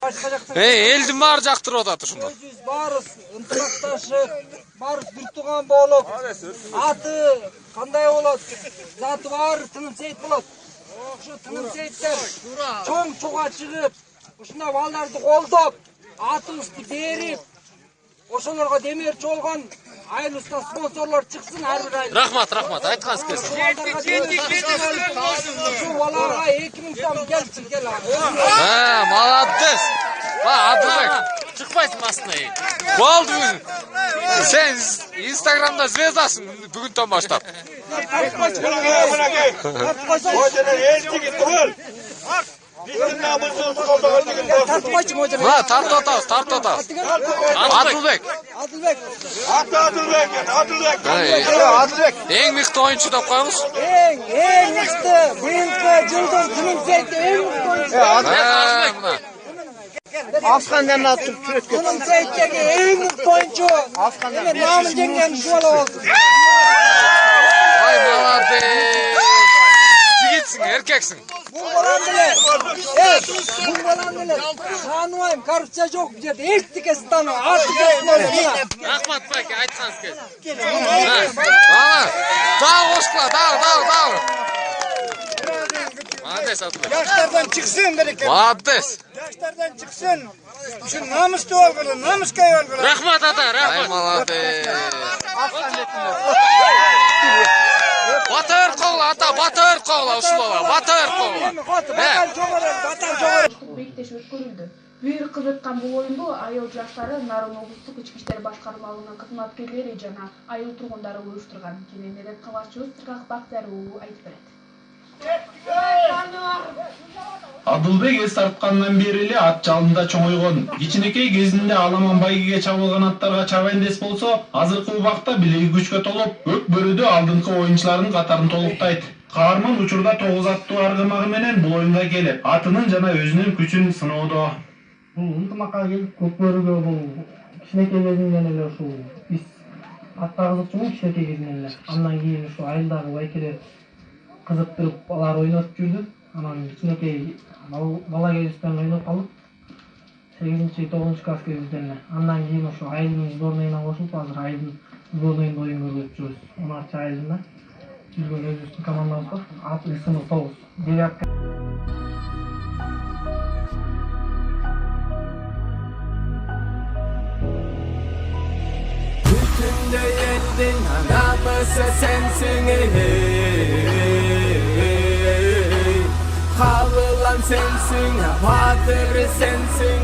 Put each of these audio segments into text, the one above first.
Элдин баары жактырып атат ушунда. Баарыбыз ынтымакташып, баарыбыз бир тууган болуп, аты кандай болот? Заты баары Тыным Сейит болот. Ошо Тыным Сейиттер чоң чуга чыгып, ушундай балдарды колдоп, атыбызды берип, ошолорго демерчи болгон айылыбыздан спонсорлор чыксын ар бир айыл. Рахмат, айткансыз келсин. Ошо балага 2000 сом келсин кел. Молодец. Адылбек, чыкпайсың астына. Болду. Сен Инстаграмда звездасың бүгүндөн баштап. Тартып атабыз. Адылбек. Эң мыкты оюнчу деп коюңуз. Эң мыкты быйылкы жылдын Тыным Сейит эң мыкты оюнчу. Afgan'dan atıp sürekli. Tıным Seyit'teki en mutlu oyuncu. Evet, namı cengen şu ala olsun. Vay молодец. Жигитсиң, эркексиң. Бұл балан біле. Evet, бұл балан біле. Tanımayım, korrupsiya жоқ bu жерде. Ektike стану, artık etmeli. Рахмат байке, айткансыз келсин. Дагы кошкула, дагы. Молодец, Адылбек. Yaşlardan çıksın bereket. Молодец. Yaşlardan çıksın. Şu namuslu olgulu, namuskay olgulu. Рахмат ата, рахмат. Молодец. Батыр колла ата, батыр колла ушулова, батыр колла. Бектеши өткөрүлдү. Бир кызыккан бул оюнду айыл жаштары Нарын облустук ички иштер башкармалыгынын кызматкерлери жана айыл тургундары уюштурган. Кененирээк кабарчыбыз Тыргак Бактияр уулу айтып берет. Адылбек эс тарткандан бери эле ат жалында чоңойгон. Кичинекей кезинде аламан байгеге чабылган аттарга чабайын дес болсо, азыркы убакта билеги күчкө толуп, көк бөрүдө алдыңкы оюнчулардын катарын толуктайт. Каарман учурда 9 аттуу аргымагы менен бул оюнга келип, атынын жана өзүнүн күчүн сыноодо. Бул ынтымакка келип, көк бөрүгө бул кичинекей кезинен эле ушул биз атка кызыкчумун кичинекей кезинен эле. Андан кийин ушу айылдагы байкелер кызыктырып алар ойнотуп жүрдү. Анан кичинекей бала кезибизден ойноп калып 8-9 класс кезибизден эле. Андан кийин ошо айылдын сборныйына кошулуп, азыр айылдын сборныйында оюн көргөзүп жүрүбүз. 16 айылында жүргөн өзүбүздүн командабыз бар. Ат ысымы 9. Девятка. Bütünde yendin anamızı sensin Kavılan sensin, batırı sensin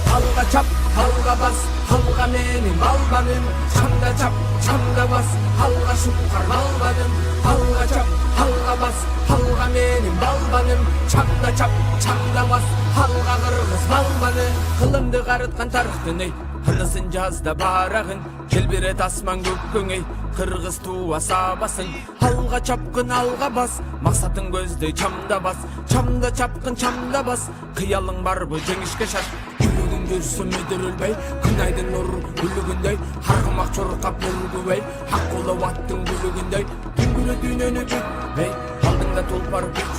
Halga çap, halga bas, halga benim almanım Çamda çap, çamda bas, halga şukar balbanım Halga çap, halga bas, halga benim balbanım Çamda çap, çamda bas, halga kırgız balbanı Kılımdı qarıtkan tarıktın ey Hınısın жазда барағын Келберет асман көккің ей Кыргыз туа сабасын Алга чапкын алга бас Максатын көздөй чамда бас Чамда чапкын чамда бас Кыялың барбы жеңишке шаш Күлүгүн көрсөм өдөрүлбөй Күн айдын нур күлүгүндөй Аргымак чоркап мүлгүбөй Ак болуп аттың күлүгүндөй Күнгүлө дүйнөнү бүтпөй Алдыңда тулпар күч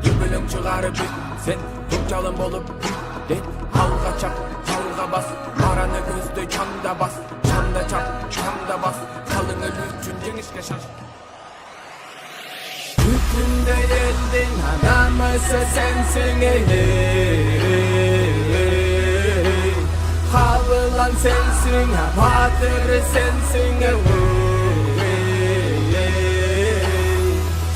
Дүбөлөң чыгарып бүт Сен көк жалын болуп бүт Алга чап Алга бас, мараны көздөй чамда бас Чамда чап, чамда бас Қалың өл үчүн жеңишке шаш Бүтүндө элдин анамысы сенсиң Кабылан сенсиң, батыры сенсиң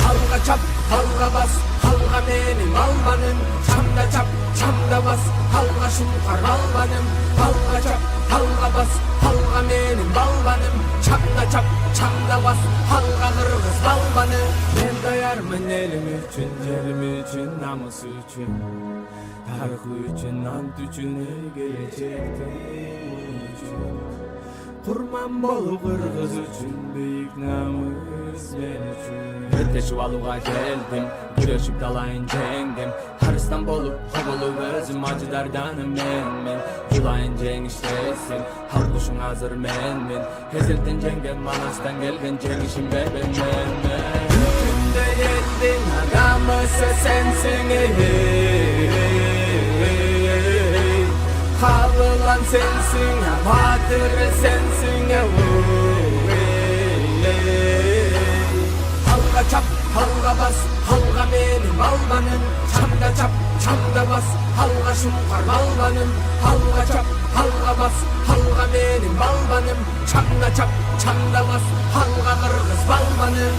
Алга чап, алга бас Halga benim almanım Çamda çap, çamda bas Halga şulkar balbanım Halga çap, halga bas Halga benim balbanım Çamda çap, çamda bas Halga kırgız balbanı Ben dayarmın elim üçün Yerim üçün, namus üçün Tarıkı üçün, ant üçün Gelecektim üçün Kurman bolu kırgız üçün Büyük namus ben üçün Öteşip aluğa geldim Güreşip dalayın jengdim Karıstan bolup kovulup özüm acıdardanım men Yulayın jengiştesin Halkuşun hazır men Hezelden jengen manastan gelgen jengişim beben men Bunday elдің намысы sensin Қабылан sensin, батыры sensin Halga çap, halga bas, halga benim balbanım Çamda çap, çamda bas, halga şumkar balbanım Halga çap, halga bas, halga benim balbanım Çamda çap, çamda bas, halga kırgız balbanım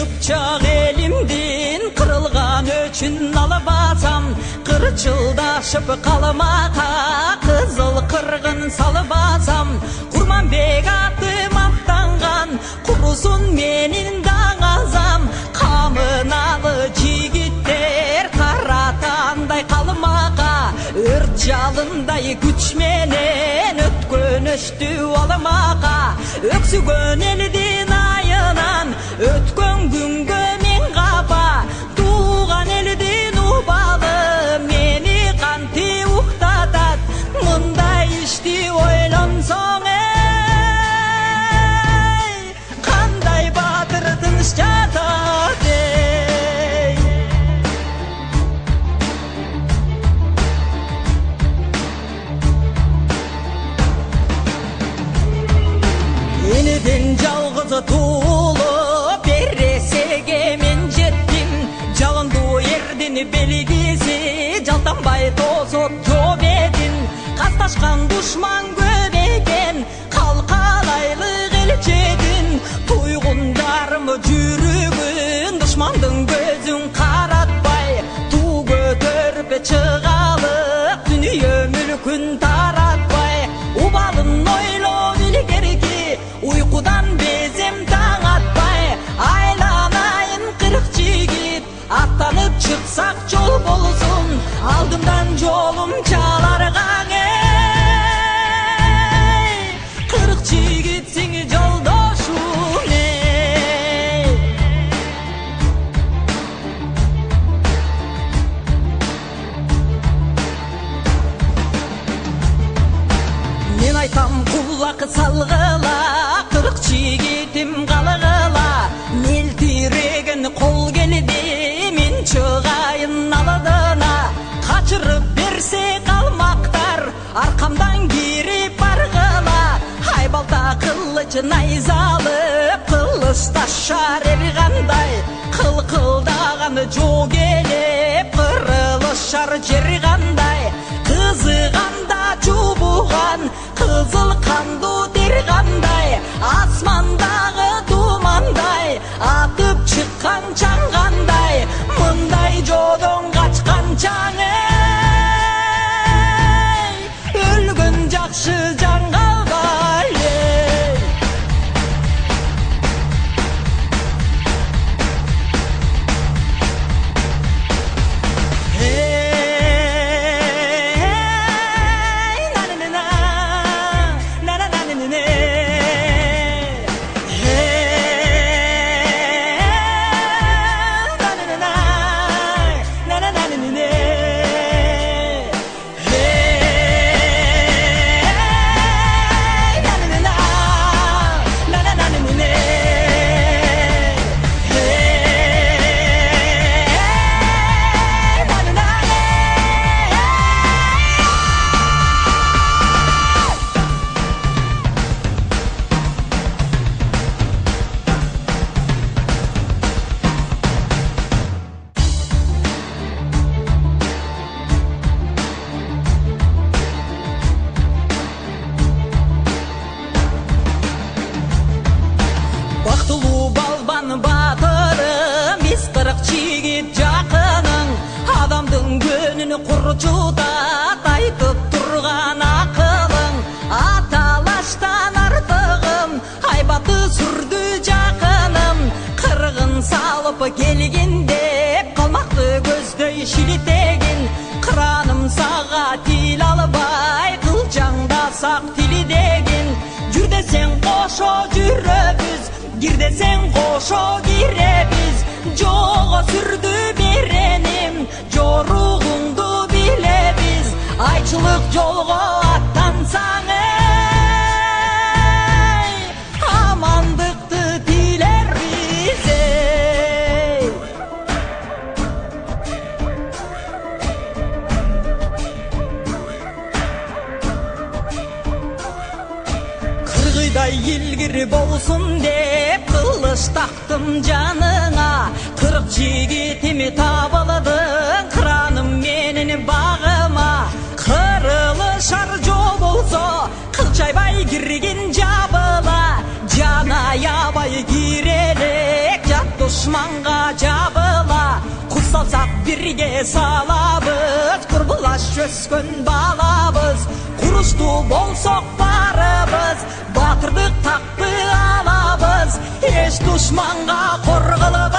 Kıpçak elimdin kırılgan öçün alıp atsam Kırçıldaşıp kalmaka kızıl kırgın salıp atsam Kurmanbek atım attangan kurusun menin dağazam Kamınalı jigitler karatanday kalmaka Ört jalınday güçmenen ötkönöştü almaka Öksügön eldin ayınan ötkön güngö men kapa Tuğan eldin ubalı meni kanti uktatat Mınday işti oylansoň ey Kanday batır tınış jatat ey Eniden жалгыз tuğulup berresege men jettim Жалынду ердин белгиси жалтанбай тосуп жооп эдин Касташкан душман көп экен калкалайлык элчедин Туйгундарым жүрөгүн душмандын көзүн каратпай Туу көтөрүп чыгалык дүнүйө мүлкүн таратпай Убалын ойлоп илгерки uykudan bezem taң atpay Aylanayın 40 jigit attanıp çıksak жол болсун Алдымдан жолум чаларгаң ey 40 jigitсиң жолдошум ey Мен айтам кулак салгыла 40 jigitим калгыla Эл тиреген кол келди мен чыгайын алдына Качырып берсе калмактар аркамдан кирип баргыла Айбалта кылыч найзалып кылыч ташар эр кандай Кылкылдаган жоо келип кырылышар жер кандай Кызыганда чубуган кызыл кандуу тер кандай Асмандагы тумандай атып чыккан чаң кандай Мындай жоодон качкан чаң эй Өлгөн жакшы жан калбай эй Kurcudat aytıp turgan akılın Atalaştan artıgım Aybatı sürdü jakınım Kırgın salıp kelginde Kalmaktı gözdöy şilitegin Kıranım sağa til albay Kılcangda sak tili degin Jür desen koşo jüröbüz Gir desen koşo girebiz жого сүрдү береним жоругуңду билебиз айчылык жолго аттансаң амандыкты тилербиз кыргыйдай илгир болсун деп кылыч тактым жаныңа 40 жигитими табылдың кыраным менин багыма кырылышар жол болсо кылчайбай киргин жабыла жана ябай кирелек жат душманга жабыла кус салсак бирге салабыз курбулаш өскөн балабыз куруштуу болсок барыбыз батырдык такты алабыз эч душманга кор кылып